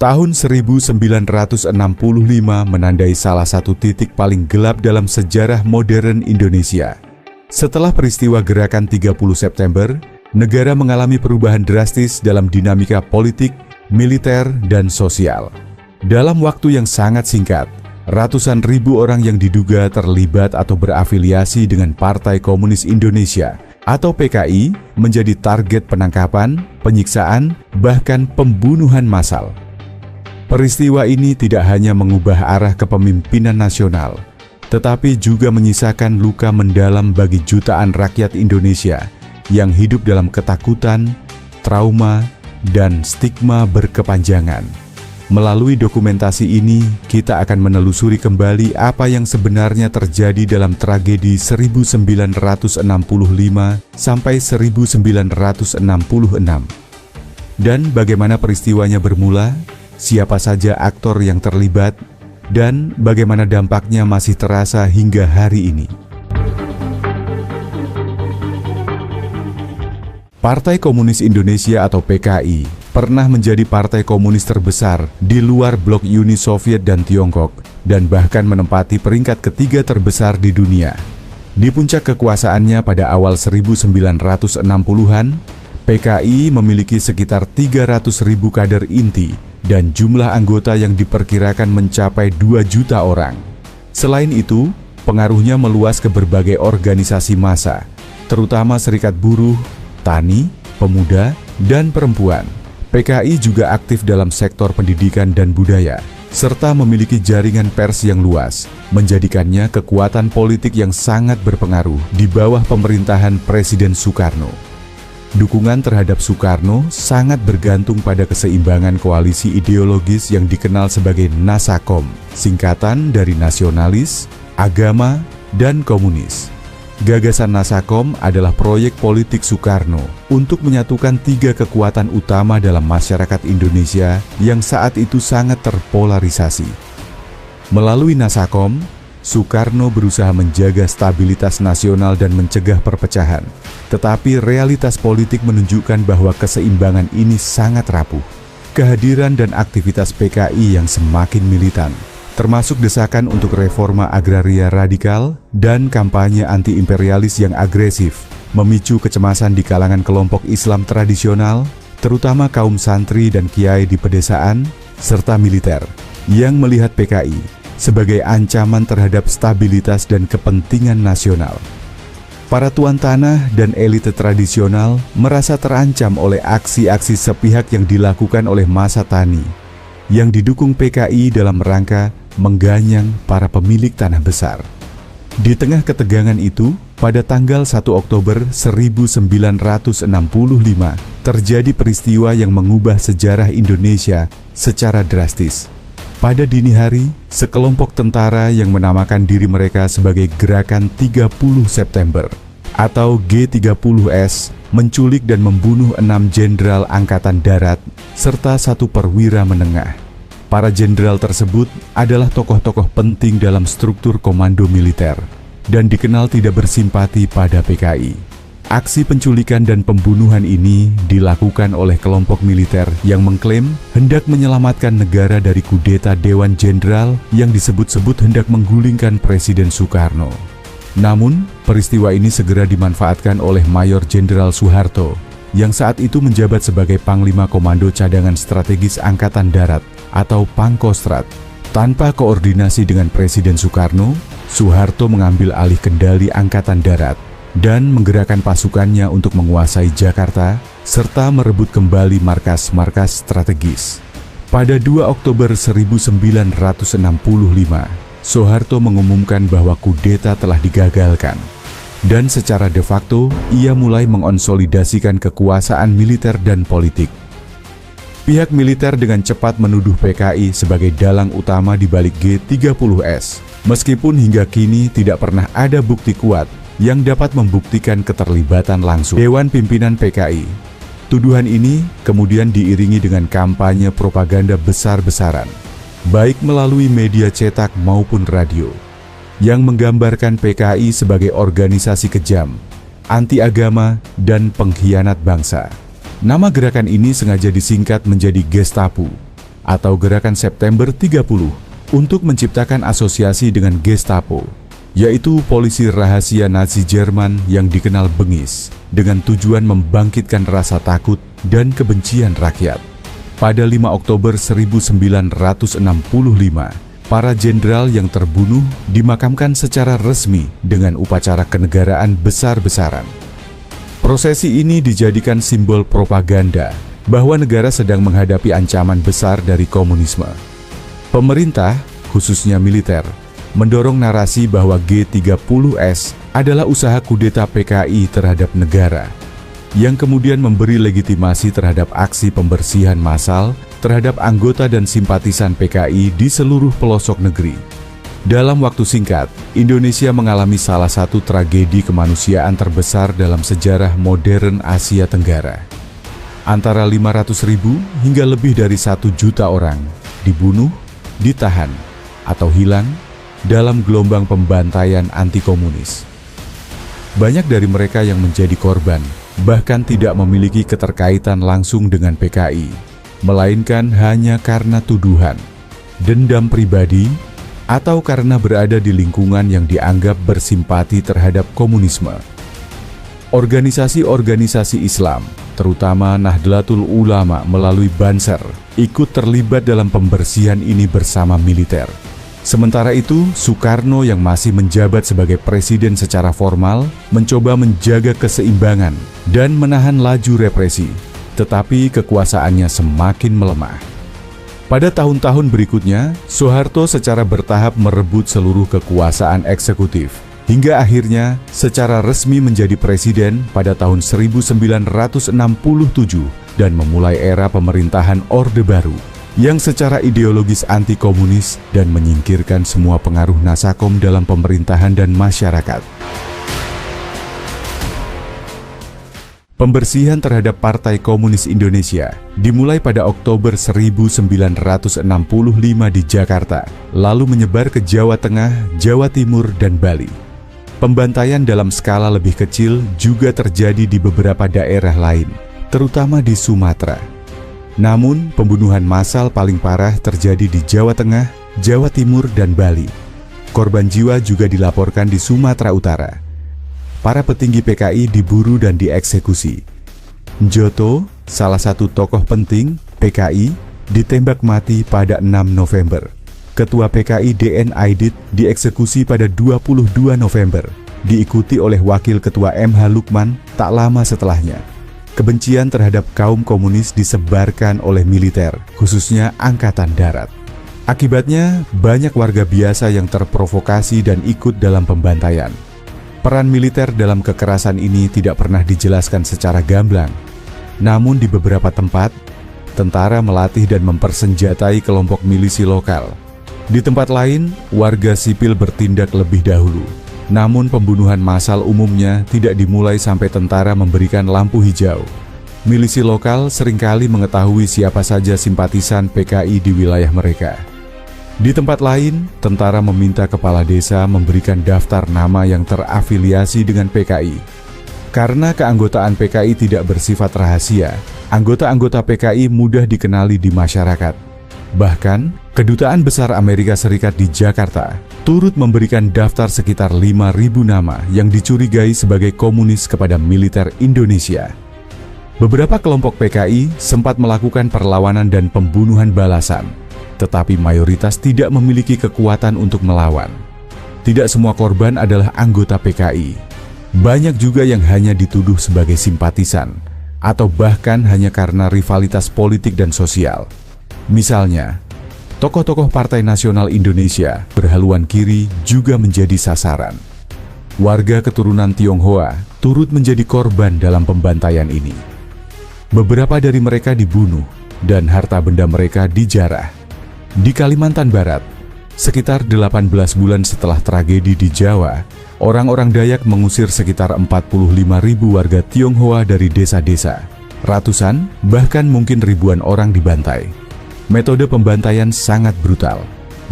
Tahun 1965 menandai salah satu titik paling gelap dalam sejarah modern Indonesia. Setelah peristiwa Gerakan 30 September, negara mengalami perubahan drastis dalam dinamika politik, militer, dan sosial. Dalam waktu yang sangat singkat, ratusan ribu orang yang diduga terlibat atau berafiliasi dengan Partai Komunis Indonesia atau PKI menjadi target penangkapan, penyiksaan, bahkan pembunuhan massal. Peristiwa ini tidak hanya mengubah arah kepemimpinan nasional, tetapi juga menyisakan luka mendalam bagi jutaan rakyat Indonesia yang hidup dalam ketakutan, trauma, dan stigma berkepanjangan. Melalui dokumentasi ini, kita akan menelusuri kembali apa yang sebenarnya terjadi dalam tragedi 1965 sampai 1966. Dan bagaimana peristiwanya bermula, siapa saja aktor yang terlibat, dan bagaimana dampaknya masih terasa hingga hari ini. Partai Komunis Indonesia atau PKI pernah menjadi partai komunis terbesar di luar blok Uni Soviet dan Tiongkok, dan bahkan menempati peringkat ketiga terbesar di dunia. Di puncak kekuasaannya pada awal 1960-an, PKI memiliki sekitar 300.000 kader inti dan jumlah anggota yang diperkirakan mencapai 2 juta orang. Selain itu, pengaruhnya meluas ke berbagai organisasi massa, terutama serikat buruh, tani, pemuda, dan perempuan. PKI juga aktif dalam sektor pendidikan dan budaya, serta memiliki jaringan pers yang luas, menjadikannya kekuatan politik yang sangat berpengaruh di bawah pemerintahan Presiden Soekarno. Dukungan terhadap Soekarno sangat bergantung pada keseimbangan koalisi ideologis yang dikenal sebagai Nasakom, singkatan dari nasionalis, agama, dan komunis. Gagasan Nasakom adalah proyek politik Soekarno untuk menyatukan 3 kekuatan utama dalam masyarakat Indonesia yang saat itu sangat terpolarisasi. Melalui Nasakom, Soekarno berusaha menjaga stabilitas nasional dan mencegah perpecahan. Tetapi realitas politik menunjukkan bahwa keseimbangan ini sangat rapuh. Kehadiran dan aktivitas PKI yang semakin militan, termasuk desakan untuk reforma agraria radikal dan kampanye anti-imperialis yang agresif, memicu kecemasan di kalangan kelompok Islam tradisional, terutama kaum santri dan kiai di pedesaan, serta militer, yang melihat PKI sebagai ancaman terhadap stabilitas dan kepentingan nasional. Para tuan tanah dan elite tradisional merasa terancam oleh aksi-aksi sepihak yang dilakukan oleh massa tani, yang didukung PKI dalam rangka mengganyang para pemilik tanah besar. Di tengah ketegangan itu, pada tanggal 1 Oktober 1965, terjadi peristiwa yang mengubah sejarah Indonesia secara drastis. Pada dini hari, sekelompok tentara yang menamakan diri mereka sebagai Gerakan 30 September atau G30S menculik dan membunuh 6 jenderal angkatan darat serta 1 perwira menengah. Para jenderal tersebut adalah tokoh-tokoh penting dalam struktur komando militer dan dikenal tidak bersimpati pada PKI. Aksi penculikan dan pembunuhan ini dilakukan oleh kelompok militer yang mengklaim hendak menyelamatkan negara dari kudeta Dewan Jenderal yang disebut-sebut hendak menggulingkan Presiden Soekarno. Namun, peristiwa ini segera dimanfaatkan oleh Mayor Jenderal Soeharto yang saat itu menjabat sebagai Panglima Komando Cadangan Strategis Angkatan Darat atau Pangkostrat. Tanpa koordinasi dengan Presiden Soekarno, Soeharto mengambil alih kendali Angkatan Darat dan menggerakkan pasukannya untuk menguasai Jakarta serta merebut kembali markas-markas strategis. Pada 2 Oktober 1965, Soeharto mengumumkan bahwa kudeta telah digagalkan. Dan secara de facto, ia mulai mengonsolidasikan kekuasaan militer dan politik. Pihak militer dengan cepat menuduh PKI sebagai dalang utama di balik G30S, meskipun hingga kini tidak pernah ada bukti kuat yang dapat membuktikan keterlibatan langsung Dewan Pimpinan PKI. Tuduhan ini kemudian diiringi dengan kampanye propaganda besar-besaran, baik melalui media cetak maupun radio, yang menggambarkan PKI sebagai organisasi kejam, anti-agama, dan pengkhianat bangsa. Nama gerakan ini sengaja disingkat menjadi Gestapu, atau Gerakan September 30 untuk menciptakan asosiasi dengan Gestapo, yaitu polisi rahasia Nazi Jerman yang dikenal bengis, dengan tujuan membangkitkan rasa takut dan kebencian rakyat. Pada 5 Oktober 1965, para jenderal yang terbunuh dimakamkan secara resmi dengan upacara kenegaraan besar-besaran. Prosesi ini dijadikan simbol propaganda bahwa negara sedang menghadapi ancaman besar dari komunisme. Pemerintah, khususnya militer, mendorong narasi bahwa G30S adalah usaha kudeta PKI terhadap negara, yang kemudian memberi legitimasi terhadap aksi pembersihan massal terhadap anggota dan simpatisan PKI di seluruh pelosok negeri. Dalam waktu singkat, Indonesia mengalami salah satu tragedi kemanusiaan terbesar dalam sejarah modern Asia Tenggara. Antara 500.000 hingga lebih dari 1 juta orang dibunuh, ditahan, atau hilang dalam gelombang pembantaian anti-komunis. Banyak dari mereka yang menjadi korban bahkan tidak memiliki keterkaitan langsung dengan PKI, melainkan hanya karena tuduhan, dendam pribadi, atau karena berada di lingkungan yang dianggap bersimpati terhadap komunisme. Organisasi-organisasi Islam, terutama Nahdlatul Ulama melalui Banser, ikut terlibat dalam pembersihan ini bersama militer. Sementara itu, Soekarno yang masih menjabat sebagai presiden secara formal mencoba menjaga keseimbangan dan menahan laju represi, tetapi kekuasaannya semakin melemah. Pada tahun-tahun berikutnya, Soeharto secara bertahap merebut seluruh kekuasaan eksekutif, hingga akhirnya secara resmi menjadi presiden pada tahun 1967 dan memulai era pemerintahan Orde Baru, yang secara ideologis anti-komunis dan menyingkirkan semua pengaruh Nasakom dalam pemerintahan dan masyarakat. Pembersihan terhadap Partai Komunis Indonesia dimulai pada Oktober 1965 di Jakarta, lalu menyebar ke Jawa Tengah, Jawa Timur, dan Bali. Pembantaian dalam skala lebih kecil juga terjadi di beberapa daerah lain, terutama di Sumatera. Namun, pembunuhan massal paling parah terjadi di Jawa Tengah, Jawa Timur, dan Bali. Korban jiwa juga dilaporkan di Sumatera Utara. Para petinggi PKI diburu dan dieksekusi. Njoto, salah satu tokoh penting PKI, ditembak mati pada 6 November. Ketua PKI DN Aidit dieksekusi pada 22 November, diikuti oleh Wakil Ketua MH Lukman tak lama setelahnya. Kebencian terhadap kaum komunis disebarkan oleh militer, khususnya Angkatan Darat. Akibatnya, banyak warga biasa yang terprovokasi dan ikut dalam pembantaian. Peran militer dalam kekerasan ini tidak pernah dijelaskan secara gamblang. Namun di beberapa tempat, tentara melatih dan mempersenjatai kelompok milisi lokal. Di tempat lain, warga sipil bertindak lebih dahulu. Namun pembunuhan massal umumnya tidak dimulai sampai tentara memberikan lampu hijau. Milisi lokal seringkali mengetahui siapa saja simpatisan PKI di wilayah mereka. Di tempat lain, tentara meminta kepala desa memberikan daftar nama yang terafiliasi dengan PKI. Karena keanggotaan PKI tidak bersifat rahasia, anggota-anggota PKI mudah dikenali di masyarakat. Bahkan, Kedutaan Besar Amerika Serikat di Jakarta turut memberikan daftar sekitar 5.000 nama yang dicurigai sebagai komunis kepada militer Indonesia. Beberapa kelompok PKI sempat melakukan perlawanan dan pembunuhan balasan, tetapi mayoritas tidak memiliki kekuatan untuk melawan. Tidak semua korban adalah anggota PKI. Banyak juga yang hanya dituduh sebagai simpatisan, atau bahkan hanya karena rivalitas politik dan sosial. Misalnya, tokoh-tokoh Partai Nasional Indonesia berhaluan kiri juga menjadi sasaran. Warga keturunan Tionghoa turut menjadi korban dalam pembantaian ini. Beberapa dari mereka dibunuh dan harta benda mereka dijarah. Di Kalimantan Barat, sekitar 18 bulan setelah tragedi di Jawa, orang-orang Dayak mengusir sekitar 45.000 warga Tionghoa dari desa-desa. Ratusan, bahkan mungkin ribuan orang dibantai. Metode pembantaian sangat brutal.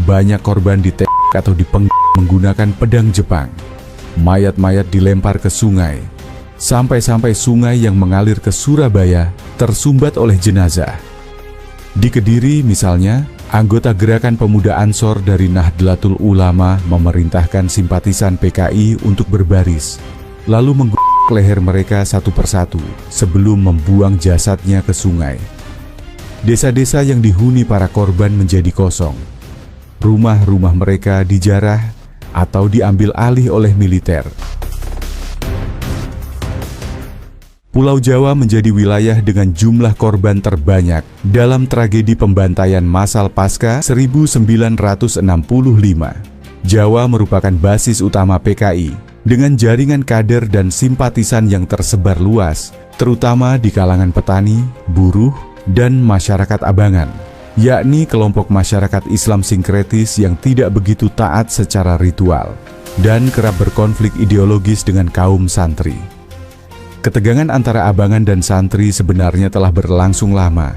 Banyak korban ditembak atau dipenggal menggunakan pedang Jepang. Mayat-mayat dilempar ke sungai. Sampai-sampai sungai yang mengalir ke Surabaya tersumbat oleh jenazah. Di Kediri misalnya, anggota Gerakan Pemuda Ansor dari Nahdlatul Ulama memerintahkan simpatisan PKI untuk berbaris, lalu mengguguk leher mereka satu persatu sebelum membuang jasadnya ke sungai. Desa-desa yang dihuni para korban menjadi kosong. Rumah-rumah mereka dijarah atau diambil alih oleh militer. Pulau Jawa menjadi wilayah dengan jumlah korban terbanyak dalam tragedi pembantaian massal pasca 1965. Jawa merupakan basis utama PKI dengan jaringan kader dan simpatisan yang tersebar luas, terutama di kalangan petani, buruh, dan masyarakat abangan, yakni kelompok masyarakat Islam sinkretis yang tidak begitu taat secara ritual dan kerap berkonflik ideologis dengan kaum santri. Ketegangan antara abangan dan santri sebenarnya telah berlangsung lama,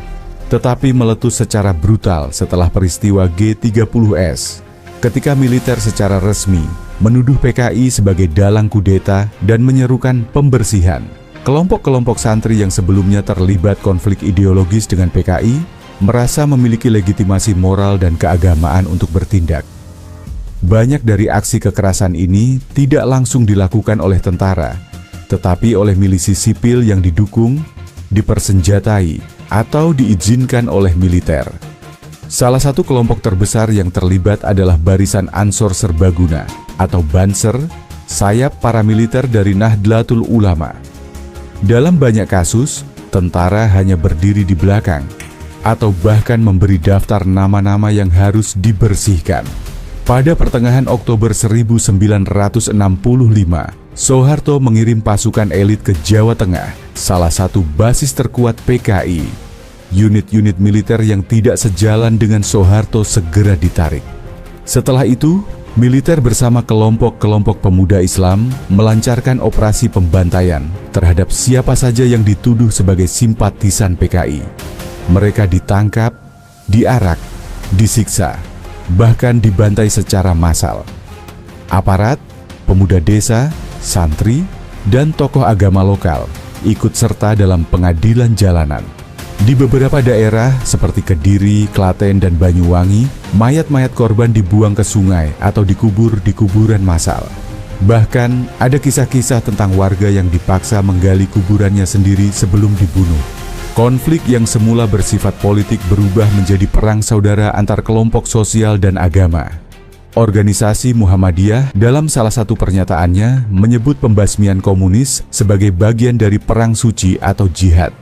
tetapi meletus secara brutal setelah peristiwa G30S, ketika militer secara resmi menuduh PKI sebagai dalang kudeta dan menyerukan pembersihan. Kelompok-kelompok santri yang sebelumnya terlibat konflik ideologis dengan PKI merasa memiliki legitimasi moral dan keagamaan untuk bertindak. Banyak dari aksi kekerasan ini tidak langsung dilakukan oleh tentara, tetapi oleh milisi sipil yang didukung, dipersenjatai, atau diizinkan oleh militer. Salah satu kelompok terbesar yang terlibat adalah Barisan Ansor Serbaguna atau Banser, sayap paramiliter dari Nahdlatul Ulama. Dalam banyak kasus, tentara hanya berdiri di belakang atau bahkan memberi daftar nama-nama yang harus dibersihkan. Pada pertengahan Oktober 1965, Soeharto mengirim pasukan elit ke Jawa Tengah, salah satu basis terkuat PKI. Unit-unit militer yang tidak sejalan dengan Soeharto segera ditarik. Setelah itu, militer bersama kelompok-kelompok pemuda Islam melancarkan operasi pembantaian terhadap siapa saja yang dituduh sebagai simpatisan PKI. Mereka ditangkap, diarak, disiksa, bahkan dibantai secara massal. Aparat, pemuda desa, santri, dan tokoh agama lokal ikut serta dalam pengadilan jalanan. Di beberapa daerah seperti Kediri, Klaten, dan Banyuwangi, mayat-mayat korban dibuang ke sungai atau dikubur di kuburan massal. Bahkan ada kisah-kisah tentang warga yang dipaksa menggali kuburannya sendiri sebelum dibunuh. Konflik yang semula bersifat politik berubah menjadi perang saudara antar kelompok sosial dan agama. Organisasi Muhammadiyah dalam salah satu pernyataannya menyebut pembasmian komunis sebagai bagian dari perang suci atau jihad.